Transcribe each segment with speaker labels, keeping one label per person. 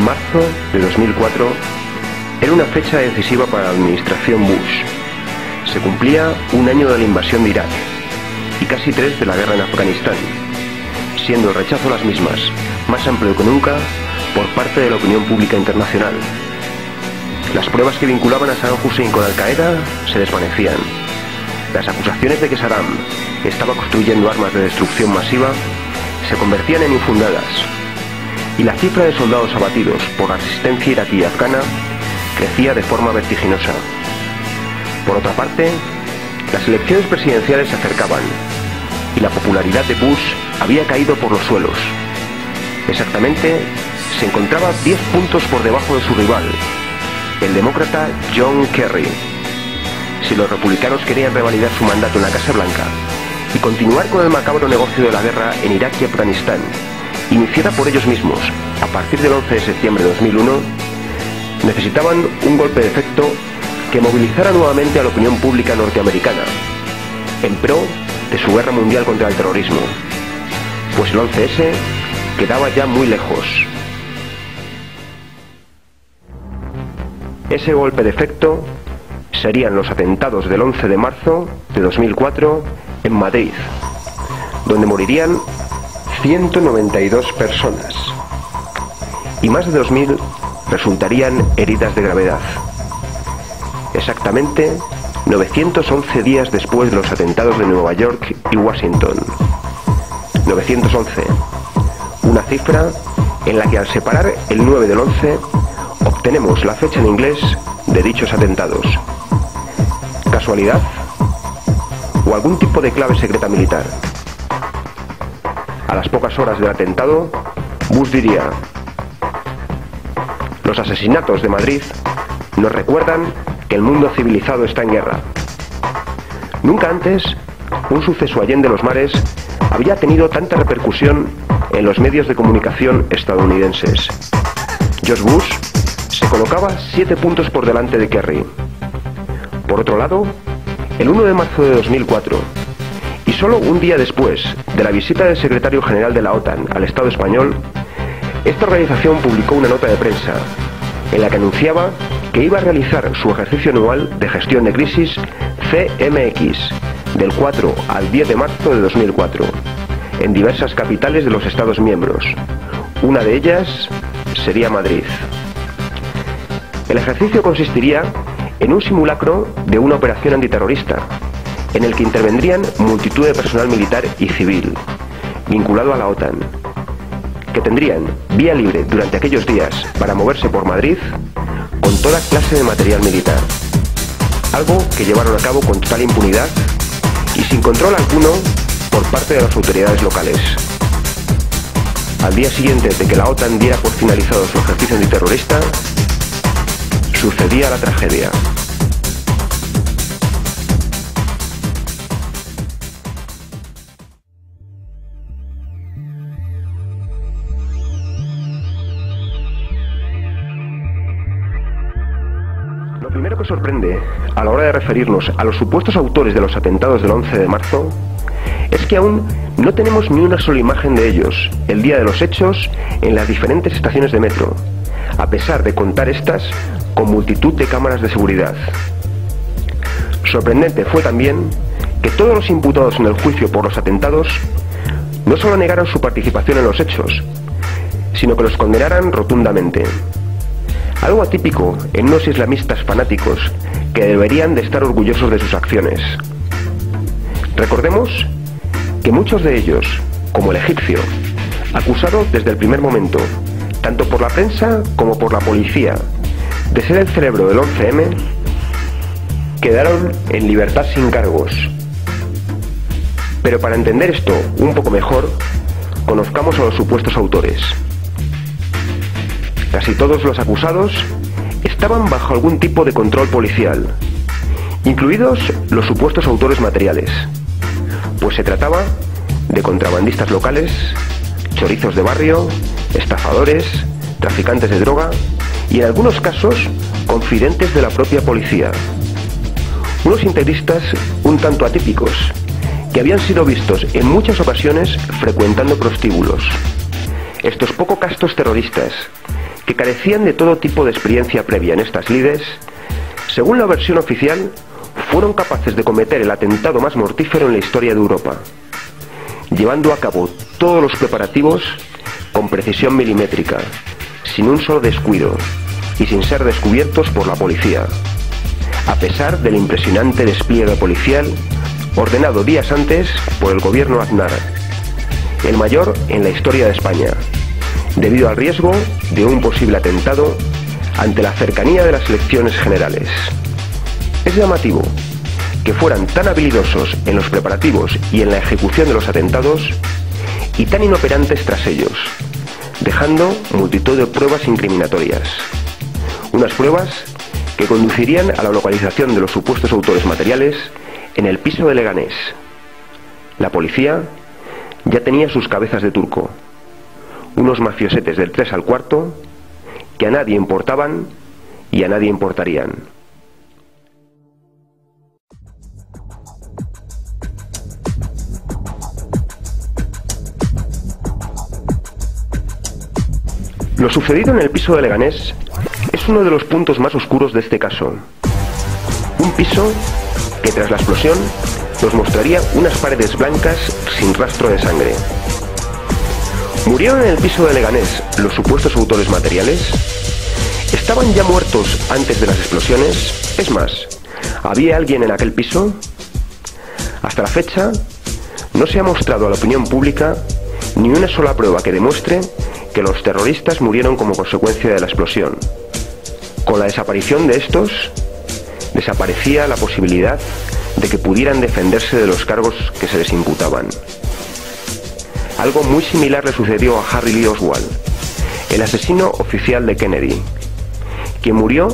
Speaker 1: Marzo de 2004 era una fecha decisiva para la administración Bush. Se cumplía un año de la invasión de Irak y casi 3 de la guerra en Afganistán, siendo el rechazo a las mismas más amplio que nunca por parte de la opinión pública internacional. Las pruebas que vinculaban a Saddam Hussein con Al-Qaeda se desvanecían. Las acusaciones de que Saddam estaba construyendo armas de destrucción masiva se convertían en infundadas, y la cifra de soldados abatidos por la resistencia iraquí y afgana crecía de forma vertiginosa. Por otra parte, las elecciones presidenciales se acercaban y la popularidad de Bush había caído por los suelos. Exactamente, se encontraba 10 puntos por debajo de su rival, el demócrata John Kerry. Si los republicanos querían revalidar su mandato en la Casa Blanca y continuar con el macabro negocio de la guerra en Irak y Afganistán, iniciada por ellos mismos a partir del 11 de septiembre de 2001, necesitaban un golpe de efecto que movilizara nuevamente a la opinión pública norteamericana en pro de su guerra mundial contra el terrorismo, pues el 11S quedaba ya muy lejos. Ese golpe de efecto serían los atentados del 11 de marzo de 2004 en Madrid, donde morirían 192 personas y más de 2000 resultarían heridas de gravedad. Exactamente 911 días después de los atentados de Nueva York y Washington. 911, una cifra en la que al separar el 9 del 11 obtenemos la fecha en inglés de dichos atentados. ¿Casualidad? ¿O algún tipo de clave secreta militar? A las pocas horas del atentado, Bush diría: los asesinatos de Madrid nos recuerdan que el mundo civilizado está en guerra. Nunca antes un suceso allende los mares había tenido tanta repercusión en los medios de comunicación estadounidenses. George Bush se colocaba 7 puntos por delante de Kerry. Por otro lado, el 1 de marzo de 2004, y solo un día después de la visita del secretario general de la OTAN al Estado español, esta organización publicó una nota de prensa en la que anunciaba que iba a realizar su ejercicio anual de gestión de crisis CMX del 4 al 10 de marzo de 2004 en diversas capitales de los Estados miembros. Una de ellas sería Madrid. El ejercicio consistiría en un simulacro de una operación antiterrorista, en el que intervendrían multitud de personal militar y civil, vinculado a la OTAN, que tendrían vía libre durante aquellos días para moverse por Madrid con toda clase de material militar, algo que llevaron a cabo con total impunidad y sin control alguno por parte de las autoridades locales. Al día siguiente de que la OTAN diera por finalizado su ejercicio antiterrorista, sucedía la tragedia. Lo primero que sorprende a la hora de referirnos a los supuestos autores de los atentados del 11 de marzo es que aún no tenemos ni una sola imagen de ellos el día de los hechos en las diferentes estaciones de metro, a pesar de contar estas con multitud de cámaras de seguridad. Sorprendente fue también que todos los imputados en el juicio por los atentados no solo negaran su participación en los hechos, sino que los condenaran rotundamente. Algo atípico en unos islamistas fanáticos que deberían de estar orgullosos de sus acciones. Recordemos que muchos de ellos, como el egipcio, acusado desde el primer momento, tanto por la prensa como por la policía, de ser el cerebro del 11M, quedaron en libertad sin cargos. Pero para entender esto un poco mejor, conozcamos a los supuestos autores. Casi todos los acusados estaban bajo algún tipo de control policial, incluidos los supuestos autores materiales, pues se trataba de contrabandistas locales, chorizos de barrio, estafadores, traficantes de droga y en algunos casos confidentes de la propia policía. Unos integristas un tanto atípicos, que habían sido vistos en muchas ocasiones frecuentando prostíbulos. Estos poco castos terroristas, que carecían de todo tipo de experiencia previa en estas lides, según la versión oficial, fueron capaces de cometer el atentado más mortífero en la historia de Europa, llevando a cabo todos los preparativos con precisión milimétrica, sin un solo descuido y sin ser descubiertos por la policía, a pesar del impresionante despliegue policial ordenado días antes por el gobierno Aznar, el mayor en la historia de España, debido al riesgo de un posible atentado ante la cercanía de las elecciones generales. Es llamativo que fueran tan habilidosos en los preparativos y en la ejecución de los atentados y tan inoperantes tras ellos, dejando multitud de pruebas incriminatorias. Unas pruebas que conducirían a la localización de los supuestos autores materiales en el piso de Leganés. La policía ya tenía sus cabezas de turco, unos mafiosetes del 3 al cuarto que a nadie importaban y a nadie importarían. Lo sucedido en el piso de Leganés es uno de los puntos más oscuros de este caso. Un piso que tras la explosión nos mostraría unas paredes blancas sin rastro de sangre. ¿Murieron en el piso de Leganés los supuestos autores materiales? ¿Estaban ya muertos antes de las explosiones? Es más, ¿había alguien en aquel piso? Hasta la fecha, no se ha mostrado a la opinión pública ni una sola prueba que demuestre que los terroristas murieron como consecuencia de la explosión. Con la desaparición de estos, desaparecía la posibilidad de que pudieran defenderse de los cargos que se les imputaban. Algo muy similar le sucedió a Harry Lee Oswald, el asesino oficial de Kennedy, quien murió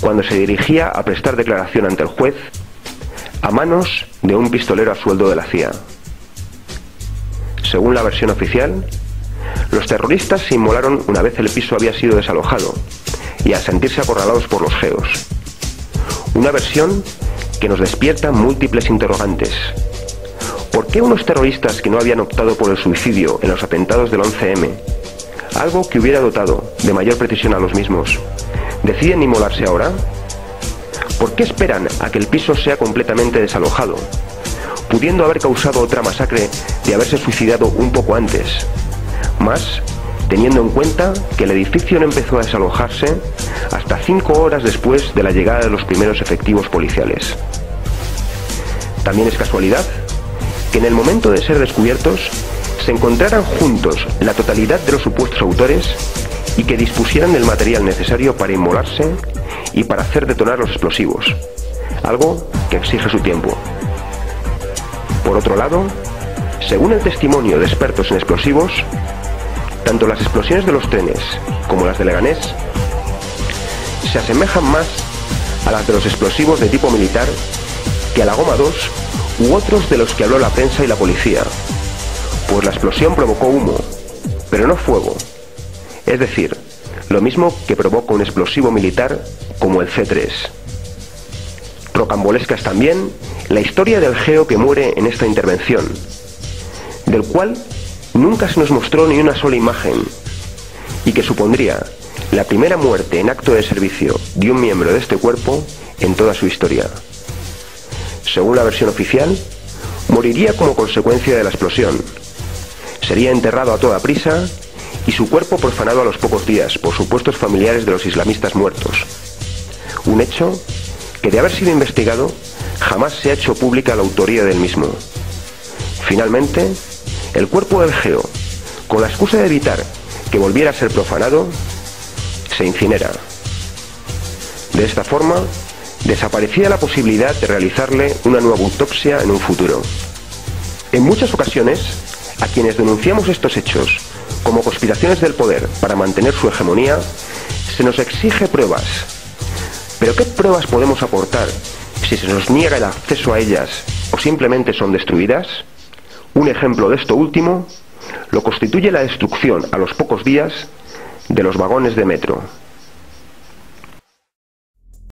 Speaker 1: cuando se dirigía a prestar declaración ante el juez a manos de un pistolero a sueldo de la CIA. Según la versión oficial, los terroristas se inmolaron una vez el piso había sido desalojado y al sentirse acorralados por los geos. Una versión que nos despierta múltiples interrogantes. ¿Por qué unos terroristas que no habían optado por el suicidio en los atentados del 11M, algo que hubiera dotado de mayor precisión a los mismos, deciden inmolarse ahora? ¿Por qué esperan a que el piso sea completamente desalojado, pudiendo haber causado otra masacre de haberse suicidado un poco antes? Más, teniendo en cuenta que el edificio no empezó a desalojarse hasta 5 horas después de la llegada de los primeros efectivos policiales. También es casualidad que en el momento de ser descubiertos se encontraran juntos la totalidad de los supuestos autores y que dispusieran del material necesario para inmolarse y para hacer detonar los explosivos, algo que exige su tiempo. Por otro lado, según el testimonio de expertos en explosivos, tanto las explosiones de los trenes como las de Leganés se asemejan más a las de los explosivos de tipo militar que a la goma 2 u otros de los que habló la prensa y la policía, pues la explosión provocó humo, pero no fuego, es decir, lo mismo que provoca un explosivo militar como el C3. Rocambolesca es también la historia del geo que muere en esta intervención, del cual nunca se nos mostró ni una sola imagen, y que supondría la primera muerte en acto de servicio de un miembro de este cuerpo en toda su historia. Según la versión oficial, moriría como consecuencia de la explosión. Sería enterrado a toda prisa y su cuerpo profanado a los pocos días por supuestos familiares de los islamistas muertos. Un hecho que, de haber sido investigado, jamás se ha hecho pública la autoría del mismo. Finalmente, el cuerpo del geo, con la excusa de evitar que volviera a ser profanado, se incinera. De esta forma, desaparecía la posibilidad de realizarle una nueva autopsia en un futuro. En muchas ocasiones, a quienes denunciamos estos hechos como conspiraciones del poder para mantener su hegemonía, se nos exige pruebas. ¿Pero qué pruebas podemos aportar si se nos niega el acceso a ellas o simplemente son destruidas? Un ejemplo de esto último lo constituye la destrucción a los pocos días de los vagones de metro.